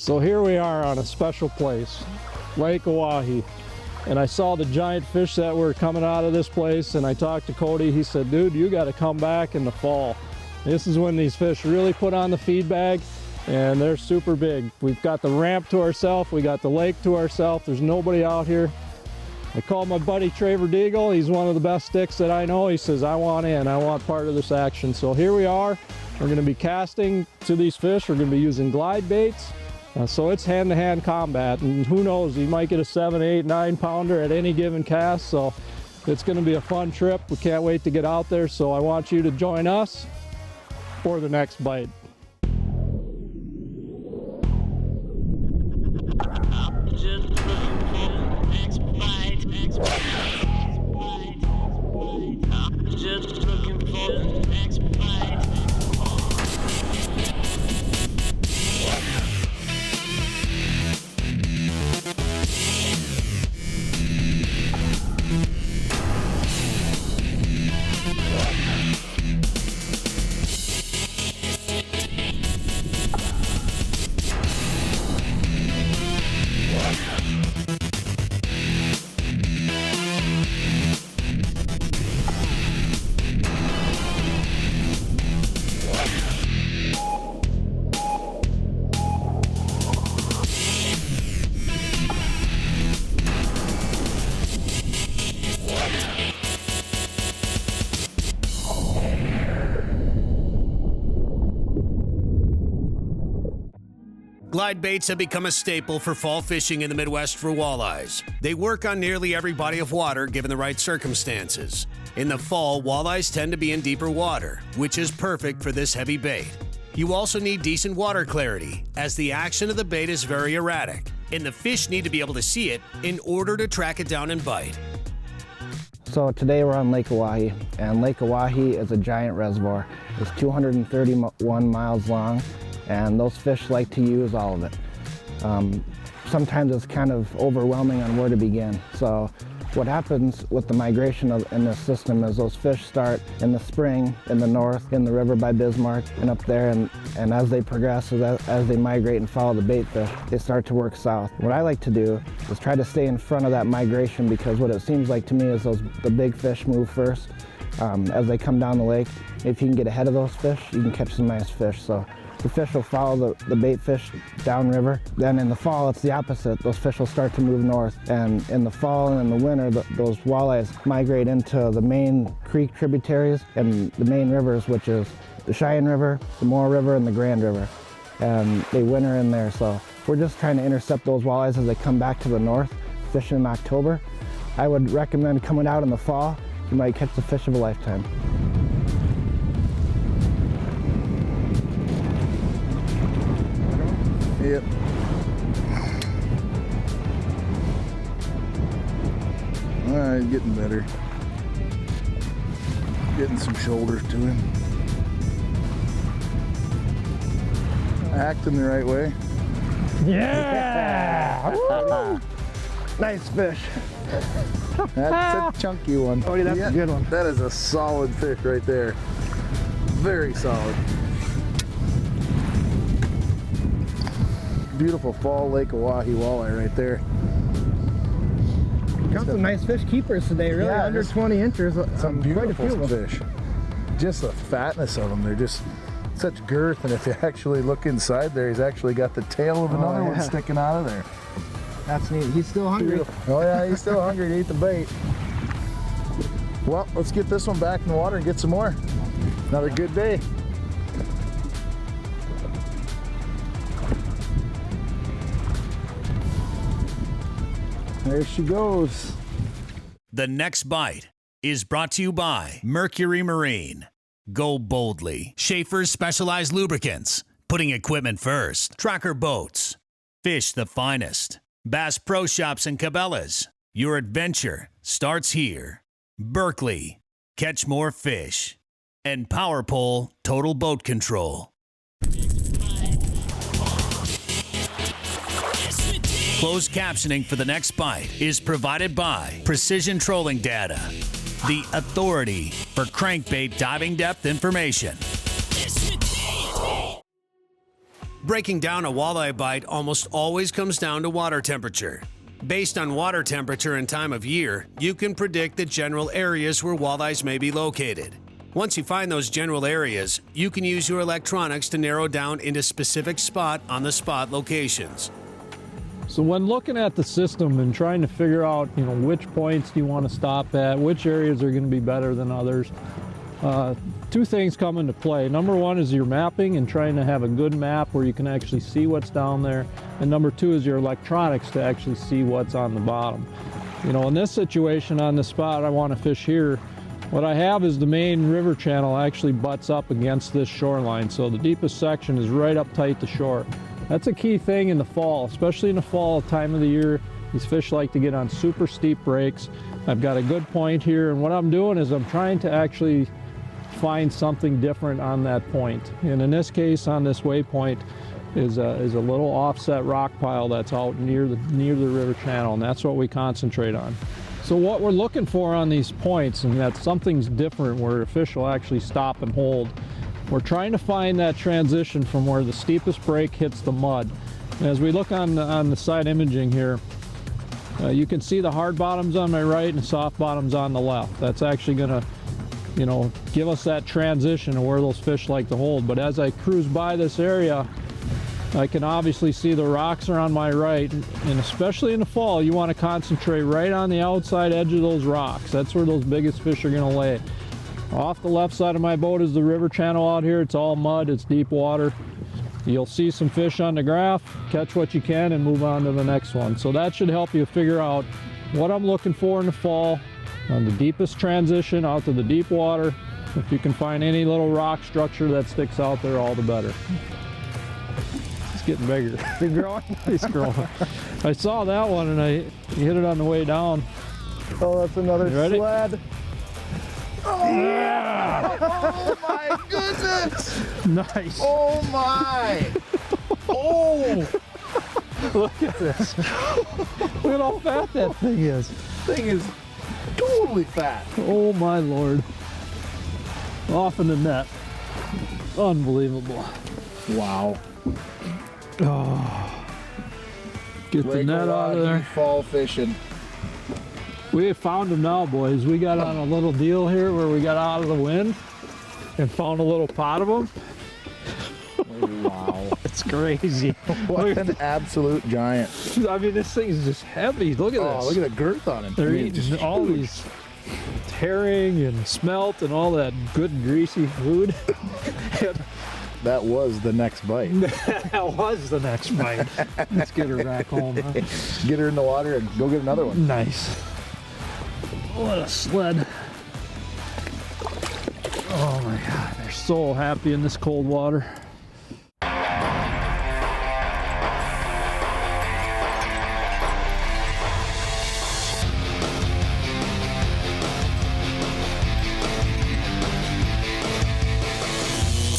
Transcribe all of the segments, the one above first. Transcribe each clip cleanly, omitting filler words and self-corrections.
So here we are on a special place, Lake Oahe, and I saw the giant fish that were coming out of this place, and I talked to Cody. He said, dude, you got to come back in the fall. This is when these fish really put on the feed bag, and they're super big. We've got the ramp to ourselves, we got the lake to ourselves, there's nobody out here. I called my buddy Traver Deagle. He's one of the best sticks that I know. He says, I want in, I want part of this action. So here we are. We're gonna be casting to these fish. We're gonna be using glide baits. So it's hand-to-hand combat, and who knows, you might get a 7, 8, 9 pounder at any given cast. So it's gonna be a fun trip. We can't wait to get out there. So I want you to join us for the next bite. Glide baits have become a staple for fall fishing in the Midwest for walleyes. They work on nearly every body of water given the right circumstances. In the fall, walleyes tend to be in deeper water, which is perfect for this heavy bait. You also need decent water clarity, as the action of the bait is very erratic, and the fish need to be able to see it in order to track it down and bite. So today we're on Lake Oahe, and Lake Oahe is a giant reservoir. It's 231 miles long, and those fish like to use all of it. Sometimes it's kind of overwhelming on where to begin. So what happens with the migration in this system is those fish start in the spring in the north, in the river by Bismarck and up there, and as they progress, as they migrate and follow the bait fish, they start to work south. What I like to do is try to stay in front of that migration, because what it seems like to me is the big fish move first as they come down the lake. If you can get ahead of those fish, you can catch some nice fish. So the fish will follow the bait fish downriver. Then in the fall, it's the opposite. Those fish will start to move north. And in the fall and in the winter, those walleyes migrate into the main creek tributaries and the main rivers, which is the Cheyenne River, the Moore River, and the Grand River. And they winter in there. So we're just trying to intercept those walleyes as they come back to the north, fishing in October. I would recommend coming out in the fall. You might catch the fish of a lifetime. Yep. All right, getting better. Getting some shoulders to him. Acting the right way. Yeah! Nice fish. That's a chunky one. Oh, that's a good one. That is a solid fish right there. Very solid. Beautiful fall Lake Oahe walleye right there. Got some nice fish keepers today, really, Yeah, under 20 inches. Some quite a beautiful few of them. fish. Just the fatness of them. They're just such girth, and if you actually look inside there, he's actually got the tail of another one sticking out of there. That's neat. He's still hungry. Beautiful. Oh yeah, he's still hungry to eat the bait. Well, let's get this one back in the water and get some more. Another good day. There she goes. The next bite is brought to you by Mercury Marine. Go boldly. Schaefer's Specialized Lubricants. Putting equipment first. Tracker Boats. Fish the finest. Bass Pro Shops and Cabela's. Your adventure starts here. Berkeley. Catch more fish. And Power Pole Total Boat Control. Closed captioning for the next bite is provided by Precision Trolling Data, the authority for crankbait diving depth information. Breaking down a walleye bite almost always comes down to water temperature. Based on water temperature and time of year, you can predict the general areas where walleyes may be located. Once you find those general areas, you can use your electronics to narrow down into specific spot on the spot locations. So when looking at the system and trying to figure out, which points do you want to stop at, which areas are going to be better than others, two things come into play. Number one is your mapping and trying to have a good map where you can actually see what's down there. And number two is your electronics to actually see what's on the bottom. In this situation on the spot I want to fish here, what I have is the main river channel actually butts up against this shoreline. So the deepest section is right up tight to shore. That's a key thing in the fall, especially in the fall time of the year. These fish like to get on super steep breaks. I've got a good point here, and what I'm doing is I'm trying to actually find something different on that point. And in this case, on this waypoint is a little offset rock pile that's out near the river channel, and that's what we concentrate on. So what we're looking for on these points, and that something's different where a fish will actually stop and hold. We're trying to find that transition from where the steepest break hits the mud. And as we look on the side imaging here, you can see the hard bottoms on my right and soft bottoms on the left. That's actually gonna, give us that transition of where those fish like to hold. But as I cruise by this area, I can obviously see the rocks are on my right, and especially in the fall, you want to concentrate right on the outside edge of those rocks. That's where those biggest fish are gonna lay. Off the left side of my boat is the river channel out here. It's all mud, it's deep water. You'll see some fish on the graph, catch what you can and move on to the next one. So that should help you figure out what I'm looking for in the fall on the deepest transition out to the deep water. If you can find any little rock structure that sticks out there, all the better. It's getting bigger. It's growing? It's growing. I saw that one and I hit it on the way down. Oh, that's another sled. Oh, yeah! Oh my goodness! Nice. Oh my! Oh! Look at this. Look at how fat that thing is. Thing is totally fat. Oh my Lord. Off in the net. Unbelievable. Wow. Oh. Get the net out of there. Fall fishing. We have found them now, boys. We got on a little deal here where we got out of the wind and found a little pot of them. Wow. It's crazy. What an absolute giant. I mean, this thing is just heavy. Look at this. Oh, look at the girth on him. They're eating all these herring and smelt and all that good greasy food. That was the next bite. That was the next bite. Let's get her back home, huh? Get her in the water and go get another one. Nice. What a sled. Oh my God, they're so happy in this cold water.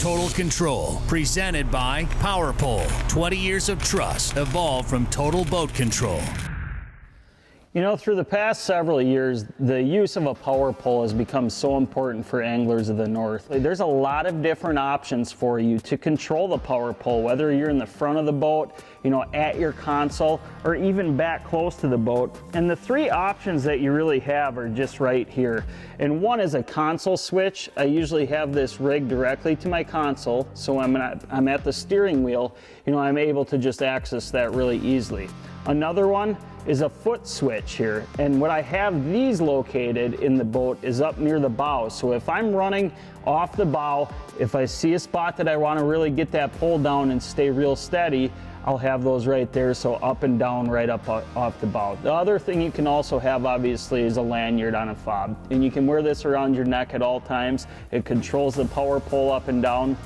Total Control, presented by Power Pole. 20 years of trust evolved from Total Boat Control. Through the past several years, the use of a power pole has become so important for anglers of the North. There's a lot of different options for you to control the power pole, whether you're in the front of the boat, at your console, or even back close to the boat. And the three options that you really have are just right here. And one is a console switch. I usually have this rigged directly to my console, so when I'm at the steering wheel, I'm able to just access that really easily. Another one is a foot switch here, and what I have these located in the boat is up near the bow. So if I'm running off the bow, if I see a spot that I want to really get that pole down and stay real steady, I'll have those right there, so up and down right up off the bow. The other thing you can also have, obviously, is a lanyard on a fob, and you can wear this around your neck at all times. It controls the power pole up and down.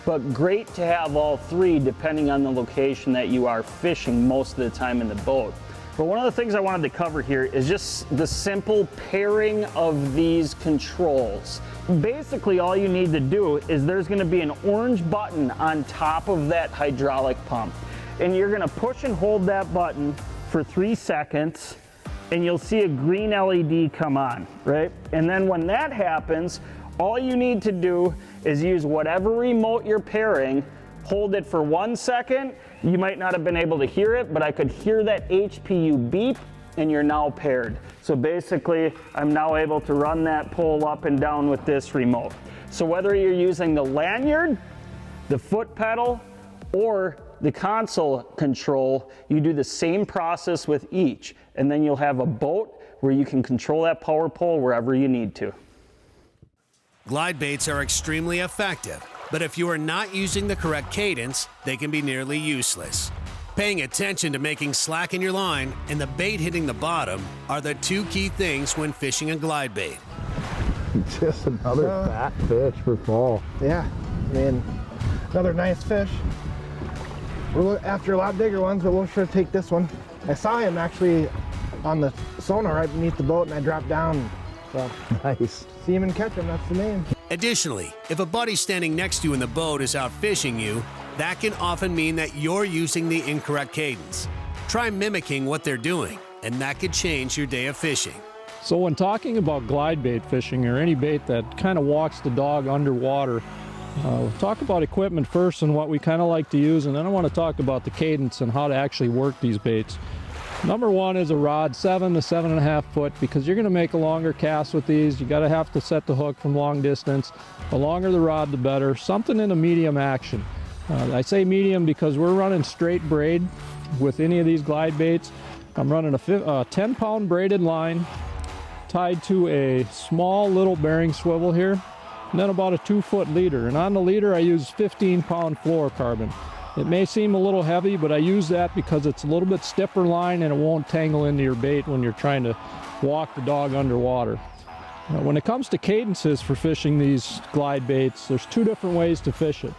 But great to have all three depending on the location that you are fishing most of the time in the boat. But one of the things I wanted to cover here is just the simple pairing of these controls. Basically, all you need to do is there's going to be an orange button on top of that hydraulic pump. And you're going to push and hold that button for 3 seconds, and you'll see a green LED come on, right? And then when that happens, all you need to do is use whatever remote you're pairing, hold it for 1 second. You might not have been able to hear it, but I could hear that HPU beep, and you're now paired. So basically, I'm now able to run that pole up and down with this remote. So whether you're using the lanyard, the foot pedal, or the console control, you do the same process with each, and then you'll have a boat where you can control that power pole wherever you need to. Glide baits are extremely effective, but if you are not using the correct cadence, they can be nearly useless. Paying attention to making slack in your line and the bait hitting the bottom are the two key things when fishing a glide bait. Just another fat fish for fall. Yeah, I mean, another nice fish. We're after a lot bigger ones, but we'll sure take this one. I saw him actually on the sonar right beneath the boat, and I dropped down. So Nice. see him and catch him, that's the name. Additionally, if a buddy standing next to you in the boat is out fishing you, that can often mean that you're using the incorrect cadence. Try mimicking what they're doing, and that could change your day of fishing. So when talking about glide bait fishing, or any bait that kind of walks the dog underwater, we'll talk about equipment first and what we kind of like to use, and then I want to talk about the cadence and how to actually work these baits. Number one is a rod, 7 to 7.5 foot, because you're going to make a longer cast with these. You got to have to set the hook from long distance. The longer the rod, the better. Something in a medium action. I say medium because we're running straight braid with any of these glide baits. I'm running a 10-pound braided line tied to a small little bearing swivel here, and then about a 2-foot leader. And on the leader I use 15-pound fluorocarbon. It may seem a little heavy, but I use that because it's a little bit stiffer line and it won't tangle into your bait when you're trying to walk the dog underwater. When it comes to cadences for fishing these glide baits, there's 2 different ways to fish it.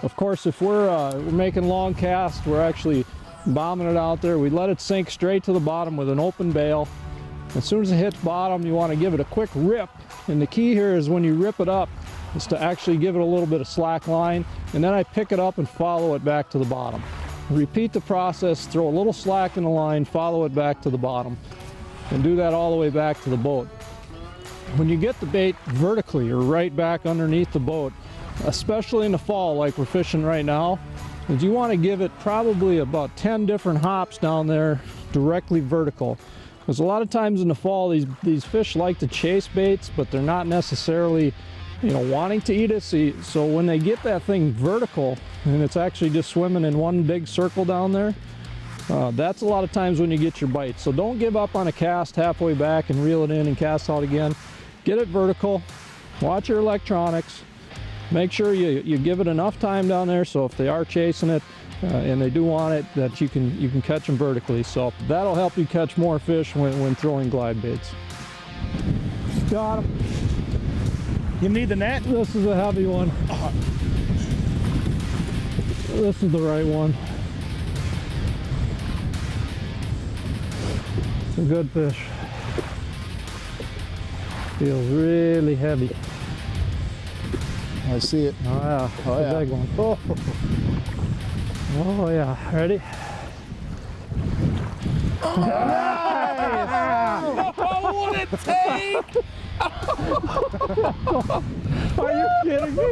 Of course, if we're making long casts, we're actually bombing it out there. We let it sink straight to the bottom with an open bail. As soon as it hits bottom, you want to give it a quick rip. And the key here is when you rip it up, is to actually give it a little bit of slack line, and then I pick it up and follow it back to the bottom. Repeat the process, throw a little slack in the line, follow it back to the bottom, and do that all the way back to the boat. When you get the bait vertically or right back underneath the boat, especially in the fall like we're fishing right now, is you want to give it probably about 10 different hops down there directly vertical. Because a lot of times in the fall these fish like to chase baits, but they're not necessarily wanting to eat it. So when they get that thing vertical and it's actually just swimming in one big circle down there, that's a lot of times when you get your bite. So don't give up on a cast halfway back and reel it in and cast out again. Get it vertical, watch your electronics, make sure you give it enough time down there so if they are chasing it and they do want it, that you can catch them vertically. So that'll help you catch more fish when throwing glide baits. Got him. You need the net? This is a heavy one. This is the right one. It's a good fish. Feels really heavy. I see it. Oh yeah, Oh, it's yeah. a big one. Oh yeah, ready? What would it take? Are you kidding me?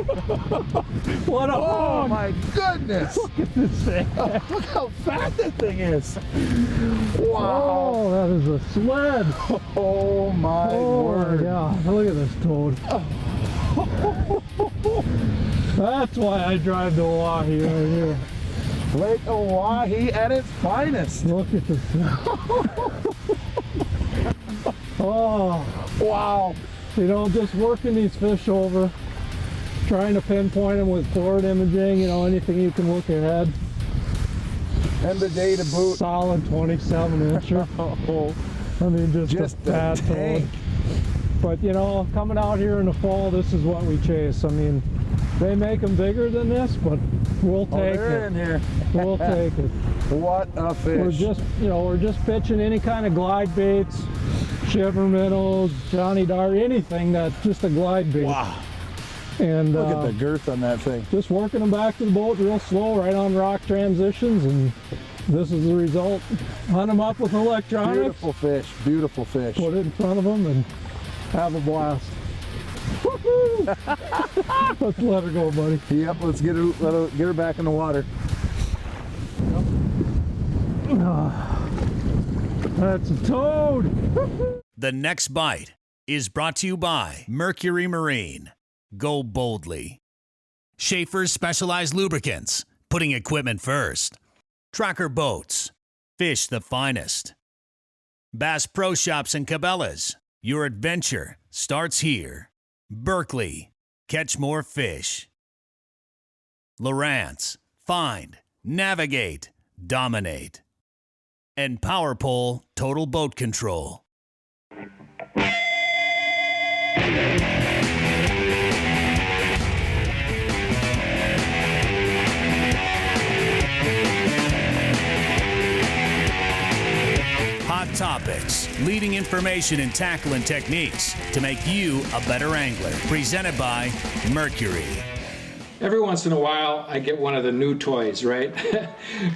What a Oh hog! my goodness! Look at this thing. Look how fat that thing is! Wow! Oh, that is a sled. Oh my word! Yeah, look at this toad. That's why I drive to Oahe right here. Lake Oahe at its finest. Look at this. Oh, Wow! just working these fish over, trying to pinpoint them with forward imaging, anything you can look ahead. And the day to boot. Solid 27-incher. Oh, I mean, just a a fat toad. tank. But coming out here in the fall, this is what we chase. I mean, they make them bigger than this, but we'll Oh, take they're it. in here. We'll take it. What a fish! We're just pitching any kind of glide baits, shiver minnows, Johnny Dar, anything that's just a glide bait. Wow! And Look at the girth on that thing. just working them back to the boat real slow, right on rock transitions, and this is the result. Hunt them up with electronics, Beautiful fish. Beautiful fish. put it in front of them, and have a blast. Let's let her go, buddy. Yep, let's get her back in the water. That's a toad. The next bite is brought to you by Mercury Marine. Go boldly. Schaefer's Specialized Lubricants, putting equipment first. Tracker Boats, fish the finest. Bass Pro Shops and Cabela's, your adventure starts here. Berkeley, catch more fish. Lowrance, find, navigate, dominate. And Power Pole Total Boat Control. Hot topics, leading information and tackling techniques to make you a better angler. Presented by Mercury. Every once in a while, I get one of the new toys, right?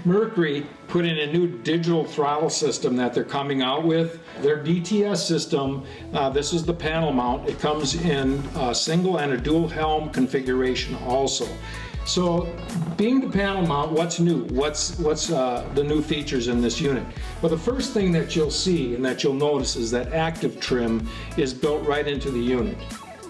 Mercury put in a new digital throttle system that they're coming out with. Their DTS system, this is the panel mount. It comes in a single and a dual helm configuration also. So being the panel mount, what's new? What's the new features in this unit? Well, the first thing that you'll see and that you'll notice is that active trim is built right into the unit.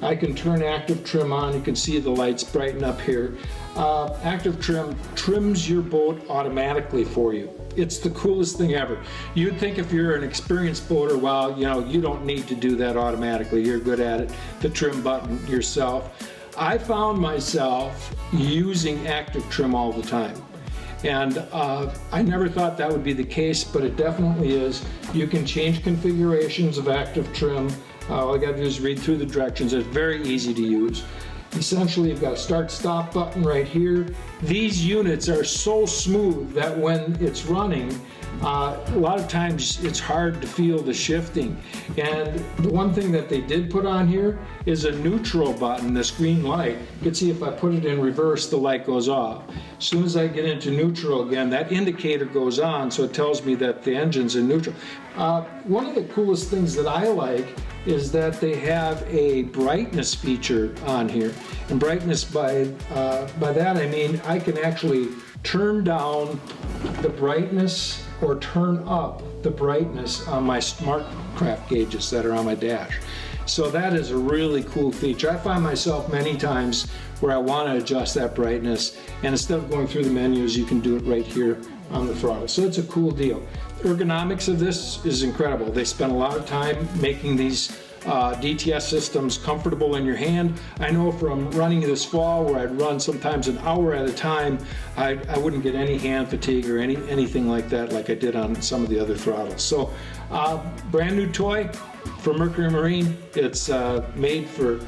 I can turn active trim on. You can see the lights brighten up here. Active trim trims your boat automatically for you. It's the coolest thing ever. You'd think if you're an experienced boater, well, you don't need to do that automatically. You're good at it. The trim button yourself. I found myself using active trim all the time. And I never thought that would be the case, but it definitely is. You can change configurations of active trim. All you got to do is read through the directions. It's very easy to use. Essentially, you've got a start-stop button right here. These units are so smooth that when it's running, a lot of times it's hard to feel the shifting. And the one thing that they did put on here is a neutral button, this green light. You can see if I put it in reverse, the light goes off. As soon as I get into neutral again, that indicator goes on, so it tells me that the engine's in neutral. One of the coolest things that I like is that they have a brightness feature on here. And brightness, by that I mean I can actually turn down the brightness or turn up the brightness on my SmartCraft gauges that are on my dash. So that is a really cool feature. I find myself many times where I want to adjust that brightness, and instead of going through the menus, you can do it right here on the throttle. So it's a cool deal. Ergonomics of this is incredible. They spent a lot of time making these DTS systems comfortable in your hand. I know from running this fall where I'd run sometimes an hour at a time, I wouldn't get any hand fatigue or anything like that like I did on some of the other throttles. So brand new toy for Mercury Marine. It's made for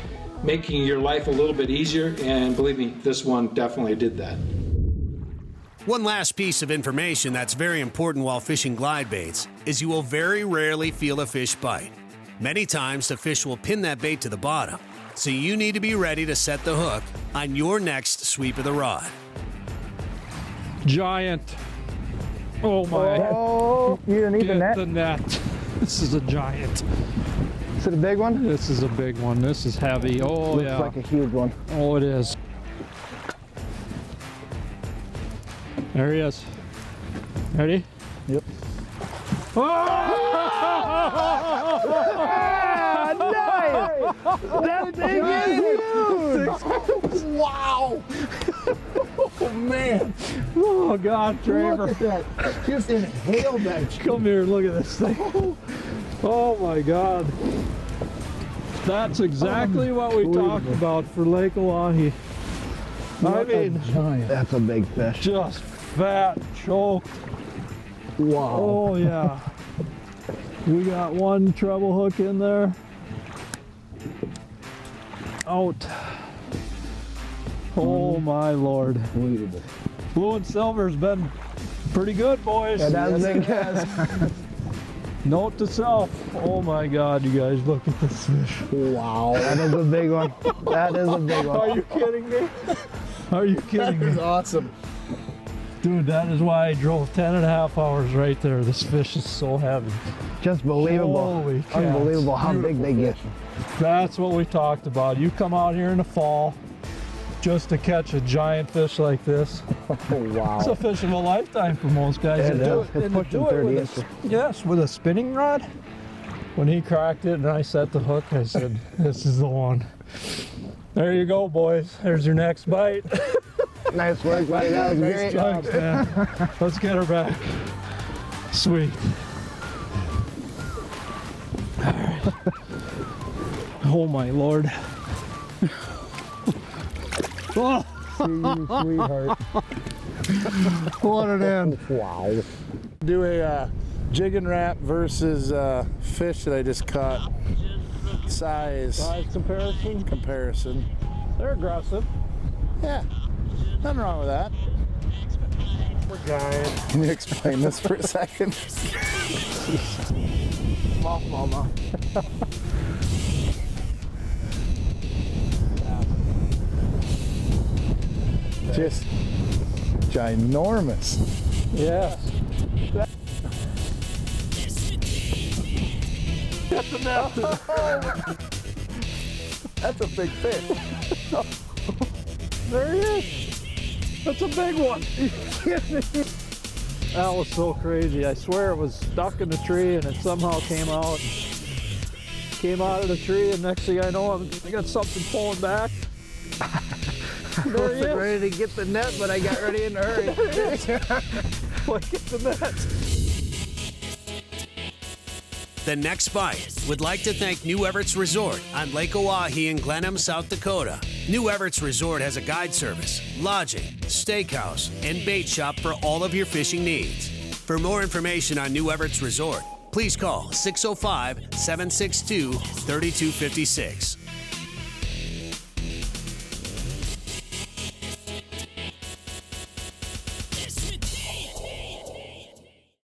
making your life a little bit easier, and believe me, this one definitely did that. One last piece of information that's very important while fishing glide baits is you will very rarely feel a fish bite. Many times the fish will pin that bait to the bottom, so you need to be ready to set the hook on your next sweep of the rod. Giant. Oh my. Oh, you didn't need the net? The net. This is a giant. Is it a big one? This is a big one. This is heavy. Oh, Looks yeah. like a huge one. Oh, it is. There he is. Ready? Yep. Nice! That thing is huge! Wow! Oh man! Oh God, Trevor. Look at that! Just inhaled that. Come here, look at this thing. Oh my God. That's exactly what we talked about for Lake Oahe. I mean, Giant. That's a big fish. just fat, choked. Wow. Oh yeah. We got one treble hook in there. Out. Oh my Lord. Unbelievable. Blue and silver's been pretty good, boys. Yeah, that's a big fish. Note to self. Oh my God, you guys, look at this fish. Wow, that is a big one. That is a big one. Are you kidding me? Are you kidding That is me? awesome. Dude, that is why I drove 10.5 hours right there. This fish is so heavy. Just believable. Holy cow. Unbelievable how big they get. That's what we talked about. You come out here in the fall just to catch a giant fish like this. Oh, wow. It's a fish of a lifetime for most guys. It And do is. it- It's and to pushing do it 30 with inches. yes, with a spinning rod. When he cracked it and I set the hook, I said, this is the one. There you go, boys. There's your next bite. Nice work, buddy. That was Nice great. job, man. Let's get her back. Sweet. All right. Oh my Lord. Oh, Sweetheart. what an end. Wow. Do a jig and wrap versus fish that I just caught. Size Size comparison. They're aggressive. Yeah, nothing wrong with that. We're giant. Can you explain this for a second? Small. Just ginormous. Yes. Get the net. That's a big fish. There he is. That's a big one. That was so crazy. I swear it was stuck in the tree and it somehow came out. Came out of the tree, and next thing I know, I got something pulling back. I wasn't ready to get the net, but I got ready in a hurry. Like, get the net. The Next Bite would like to thank New Everett's Resort on Lake Oahe in Glenham, South Dakota. New Everett's Resort has a guide service, lodging, steakhouse, and bait shop for all of your fishing needs. For more information on New Everett's Resort, please call 605-762-3256.